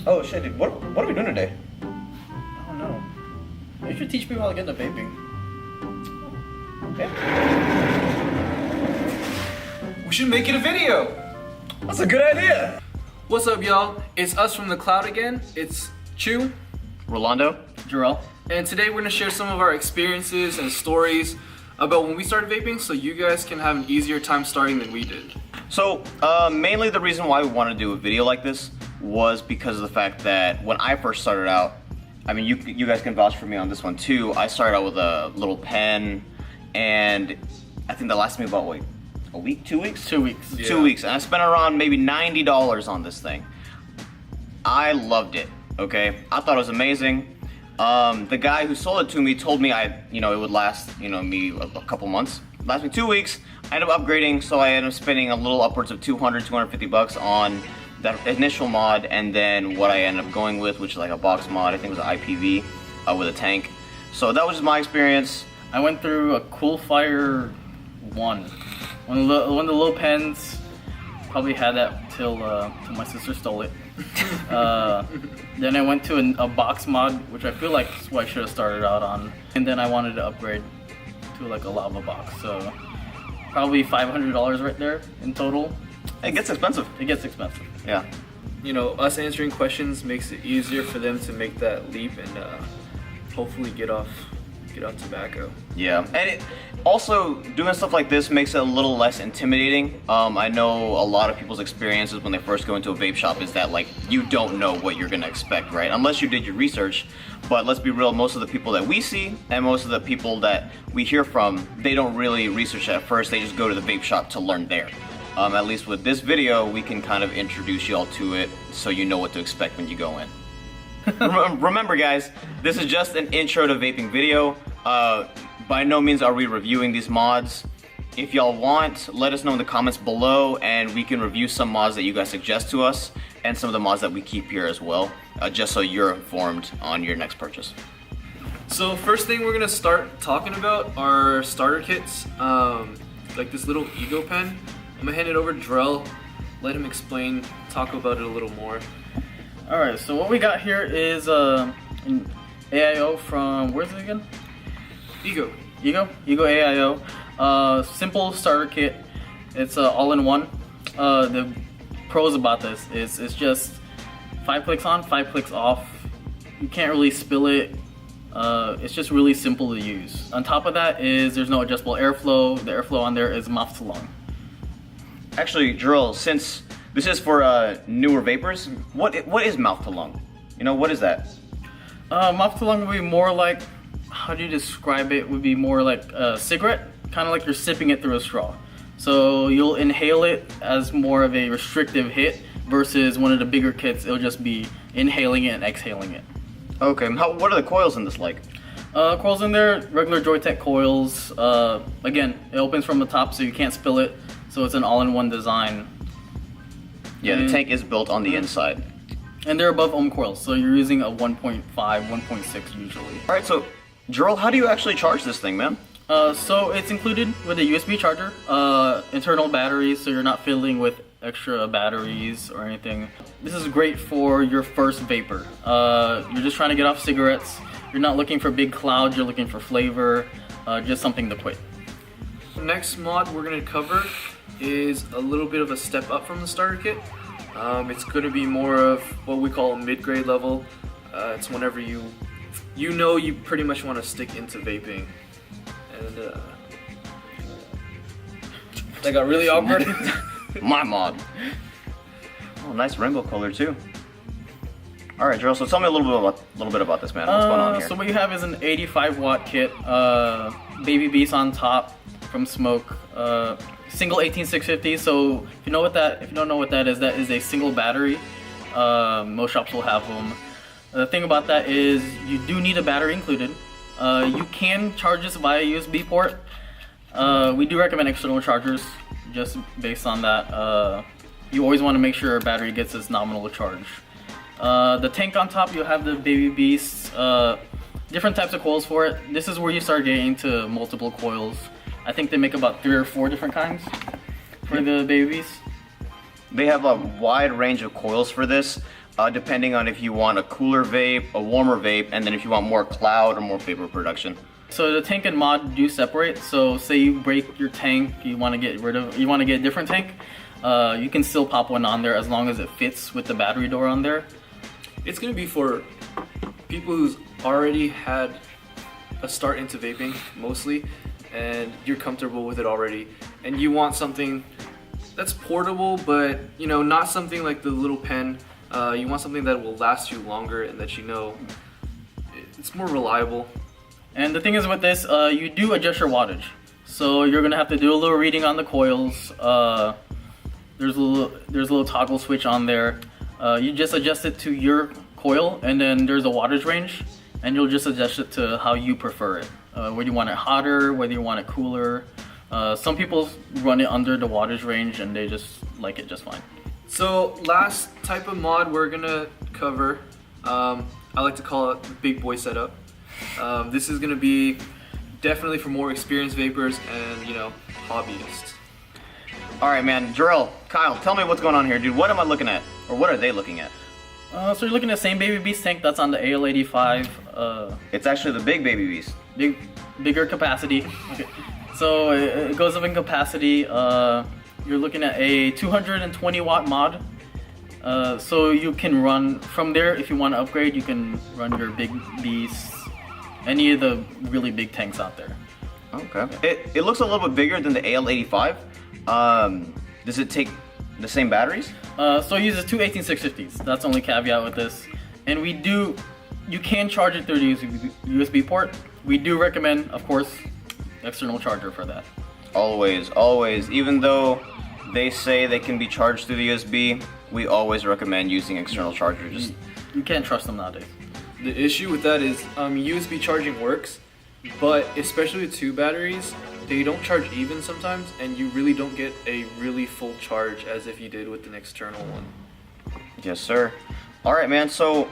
Oh shit, dude. What are we doing today? I don't know. You should teach people how to get into vaping. Okay. We should make it a video. That's a good idea. What's up, y'all? It's us from the cloud again. It's Chu, Rolando. Jarrell. and today we're gonna share some of our experiences and stories about when we started vaping, so you guys can have an easier time starting than we did. So, mainly the reason why we wanted to do a video like this was because of the fact that when I first started out, I mean, you guys can vouch for me on this one too. I started out with a little pen, and I think that lasted me about, wait, a week, 2 weeks? 2 weeks. Yeah. 2 weeks, and I spent around maybe $90 on this thing. I loved it, okay? I thought it was amazing. The guy who sold it to me told me it would last, me a couple months. Last me 2 weeks. I ended up upgrading, so I ended up spending a little upwards of $250 on that initial mod, and then what I ended up going with, which is like a box mod. I think it was an IPV with a tank. So that was just my experience. I went through a Cool Fire 1. One of the little pens. Probably had that till my sister stole it. Then I went to a box mod, which I feel like is what I should have started out on. And then I wanted to upgrade to like a lava box. So probably $500 right there in total. It gets expensive. It gets expensive. Yeah. You know, us answering questions makes it easier for them to make that leap and hopefully get off tobacco. Yeah, and also doing stuff like this makes it a little less intimidating. I know a lot of people's experiences when they first go into a vape shop is that like you don't know what you're gonna expect, right? Unless you did your research. But let's be real, most of the people that we see and most of the people that we hear from, they don't really research at first. They just go to the vape shop to learn there. At least with this video, we can kind of introduce you all to it so you know what to expect when you go in. Remember guys, this is just an intro to vaping video. By no means are we reviewing these mods. If y'all want, let us know in the comments below and we can review some mods that you guys suggest to us and some of the mods that we keep here as well, just so you're informed on your next purchase. So first thing we're gonna start talking about are starter kits, like this little ego pen. I'm gonna hand it over to Drell, let him explain, talk about it a little more. Alright, so what we got here is an AIO from, where's it again? Ego AIO. Simple starter kit. It's all-in-one. The pros about this is it's just 5 clicks on, 5 clicks off. You can't really spill it. It's just really simple to use. On top of that is there's no adjustable airflow. The airflow on there is mouth to lung. Actually, Drill, since this is for newer vapors, what is mouth to lung? What is that? Mouth to lung would be more like, how do you describe it? Would be more like a cigarette, kind of like you're sipping it through a straw. So you'll inhale it as more of a restrictive hit versus one of the bigger kits, it'll just be inhaling it and exhaling it. Okay, what are the coils in this like? Coils in there, regular Joytech coils. Again, it opens from the top so you can't spill it. So it's an all-in-one design. Yeah, the tank is built on the inside. And they're above ohm coils, so you're using a 1.5, 1.6 usually. Alright, so Jarrell, how do you actually charge this thing, man? So it's included with a USB charger, internal batteries, so you're not fiddling with extra batteries or anything. This is great for your first vapor. You're just trying to get off cigarettes. You're not looking for big clouds, you're looking for flavor, just something to quit. The next mod we're gonna cover is a little bit of a step up from the starter kit. It's gonna be more of what we call a mid-grade level. It's whenever you pretty much want to stick into vaping. And that got really awkward. My mod. Oh, nice rainbow color too. Alright, Jarrell, so tell me a little bit about this, man. What's going on here? So what you have is an 85 watt kit, baby beast on top from Smoke, single 18650. So if you don't know what that is a single battery. Most shops will have them. The thing about that is you do need a battery included. You can charge this via USB port. We do recommend external chargers just based on that. You always want to make sure your battery gets its nominal charge. The tank on top, you'll have the baby beasts, different types of coils for it. This is where you start getting into multiple coils. I think they make about 3 or 4 different kinds for the baby beasts. They have a wide range of coils for this. depending on if you want a cooler vape, a warmer vape, and then if you want more cloud or more vapor production. So the tank and mod do separate. So say you break your tank, you want to get a different tank, you can still pop one on there as long as it fits with the battery door on there. It's gonna be for people who's already had a start into vaping mostly, and you're comfortable with it already, and you want something that's portable, but you know, not something like the little pen. You want something that will last you longer and that you know it's more reliable. And the thing is with this, you do adjust your wattage. So you're gonna have to do a little reading on the coils. There's a little toggle switch on there. You just adjust it to your coil, and then there's a wattage range, and you'll just adjust it to how you prefer it. Whether you want it hotter, whether you want it cooler. Some people run it under the wattage range and they just like it just fine. So last type of mod we're gonna cover, I like to call it the big boy setup. This is gonna be definitely for more experienced vapors and, you know, hobbyists. All right, man. Jarrell, Kyle, tell me what's going on here, dude. What am I looking at? Or what are they looking at? So you're looking at the same Baby Beast tank that's on the AL85. It's actually the big baby beast. Bigger capacity. Okay. So it goes up in capacity. You're looking at a 220 watt mod. So you can run from there. If you want to upgrade, you can run your big beasts, any of the really big tanks out there. Okay. It looks a little bit bigger than the AL85. Does it take the same batteries? So it uses two 18650s. That's the only caveat with this. And you can charge it through the USB port. We do recommend, of course, external charger for that. Always, always. Even though they say they can be charged through the USB, we always recommend using external chargers. You can't trust them nowadays. The issue with that is USB charging works, but especially with two batteries, they don't charge even sometimes, and you really don't get a really full charge as if you did with an external one. Yes, sir. All right, man. So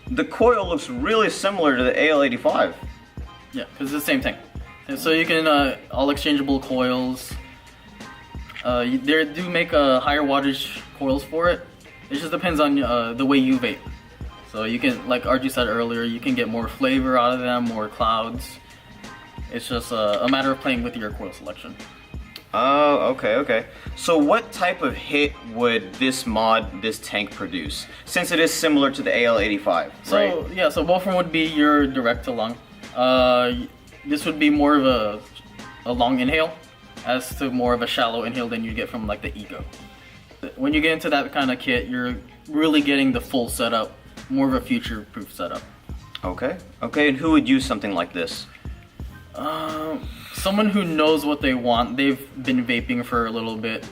the coil looks really similar to the AL85. Yeah, because it's the same tank. And so you can all exchangeable coils. They do make higher wattage coils for it. It just depends on the way you vape. So you can, like RG said earlier, you can get more flavor out of them, more clouds. It's just a matter of playing with your coil selection. Oh, okay. So what type of hit would this tank produce? Since it is similar to the AL85, so, right? Yeah, so both of them would be your direct to lung. This would be more of a long inhale, as to more of a shallow inhale than you get from like the Ego. When you get into that kind of kit, you're really getting the full setup, more of a future-proof setup. Okay, and who would use something like this? Someone who knows what they want. They've been vaping for a little bit,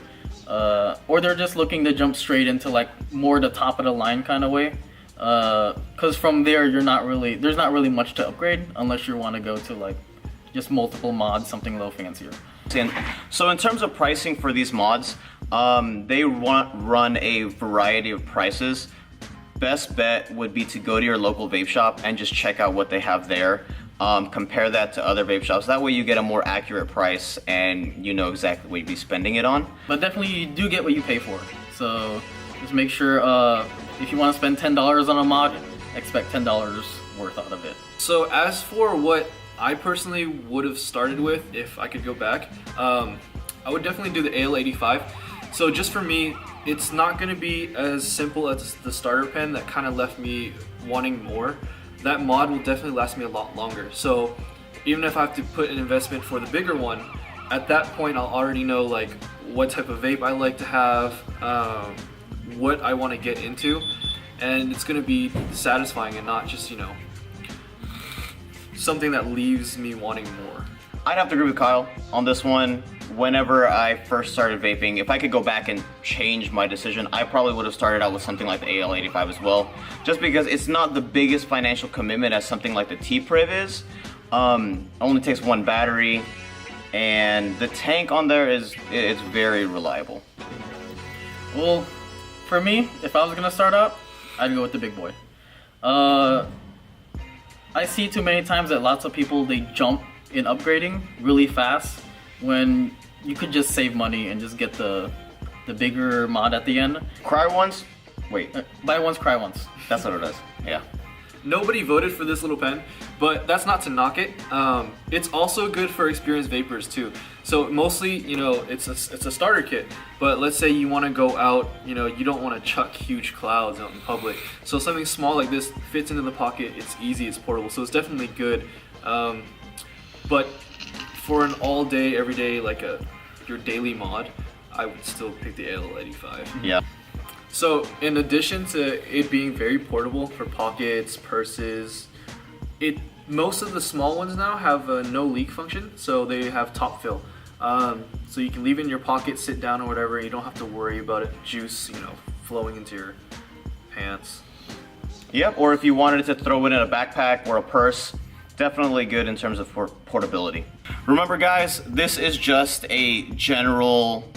or they're just looking to jump straight into like more the top of the line kind of way. Because from there, there's not really much to upgrade unless you want to go to like just multiple mods, something a little fancier. So in terms of pricing for these mods, they run a variety of prices. Best bet would be to go to your local vape shop and just check out what they have there. Compare that to other vape shops. That way you get a more accurate price and you know exactly what you'd be spending it on. But definitely you do get what you pay for. So just make sure if you want to spend $10 on a mod, expect $10 worth out of it. So as for what I personally would have started with if I could go back, I would definitely do the AL85. So just for me, it's not going to be as simple as the starter pen that kind of left me wanting more. That mod will definitely last me a lot longer. So even if I have to put an investment for the bigger one, at that point I'll already know like what type of vape I like to have, what I want to get into, and it's going to be satisfying and not just, you know, something that leaves me wanting more. I'd have to agree with Kyle on this one. Whenever I first started vaping, if I could go back and change my decision, I probably would have started out with something like the AL85 as well. Just because it's not the biggest financial commitment as something like the T-Priv is. Only takes one battery, and the tank on there it's very reliable. Well, for me, if I was gonna start out, I'd go with the big boy. I see too many times that lots of people, they jump in upgrading really fast when you could just save money and just get the bigger mod at the end. Cry once, Wait, Buy once, cry once. that's what it is. Yeah. Nobody voted for this little pen, but that's not to knock it. It's also good for experienced vapors too. So mostly, you know, it's a starter kit. But let's say you want to go out, you know, you don't want to chuck huge clouds out in public. So something small like this fits into the pocket. It's easy, it's portable, so it's definitely good. But for an all-day, everyday, like your daily mod, I would still pick the AL85. Yeah. So in addition to it being very portable for pockets, purses, most of the small ones now have a no leak function, so they have top fill. So you can leave it in your pocket, sit down or whatever, and you don't have to worry about it, juice, you know, flowing into your pants. Yep, or if you wanted to throw it in a backpack or a purse, definitely good in terms of portability. Remember guys, this is just a general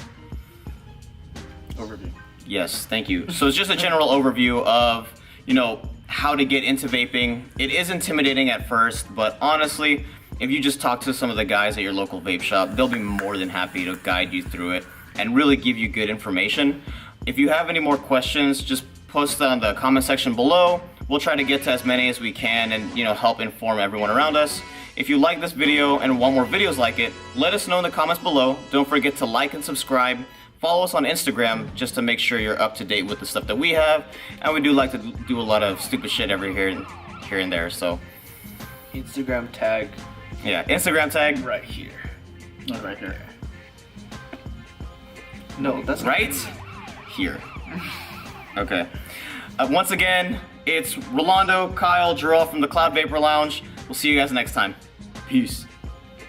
Overview. Yes, thank you. So it's just a general overview of, you know, how to get into vaping. It is intimidating at first, but honestly, if you just talk to some of the guys at your local vape shop, they'll be more than happy to guide you through it and really give you good information. If you have any more questions, just post that on the comment section below. We'll try to get to as many as we can and, you know, help inform everyone around us. If you like this video and want more videos like it, let us know in the comments below. Don't forget to like and subscribe. Follow us on Instagram just to make sure you're up to date with the stuff that we have. And we do like to do a lot of stupid shit every here and there, so. Instagram tag Yeah, Instagram tag. right here. Not right here. No, that's Right here. Okay. Once again, it's Rolando, Kyle, Jarrell from the Cloud Vapor Lounge. We'll see you guys next time. Peace.